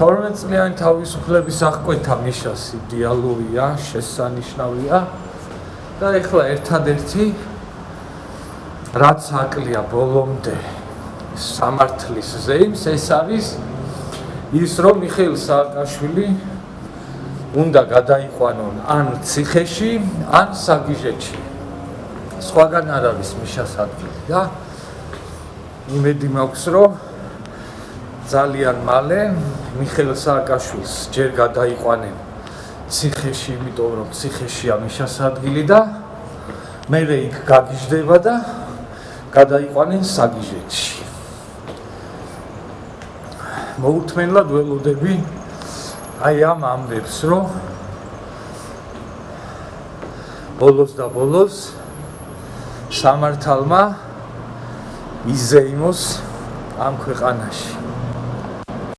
12 წლიანი თავისუფლების აღკვეთა მიშას იდეალურია, შესანიშნავია და ეხლა ერთადერთი რაც აკლია ბოლომდე სამართლის ზეიმს ეს არის ის რომ მიხეილ სააკაშვილი უნდა გადაიყვანონ ან ციხეში, ან საგიჟეთში. სხვაგან არ არის მიშას ადგილი და იმედი მაქვს რომ ძალიან მალე მიხეილ სააკაშვილს ჯერ გადაიყვანენ ციხეში, იმიტომ რომ ციხეშია მიშას ადგილი და მერე იქ გაგიჟდება და გადაიყვანენ საგიჟეთში. მოუთმენლად ველოდები აი ამ ამბებს, რომ ბოლოს და ბოლოს სამართალმა იზეიმოს ამ ქვეყანაში.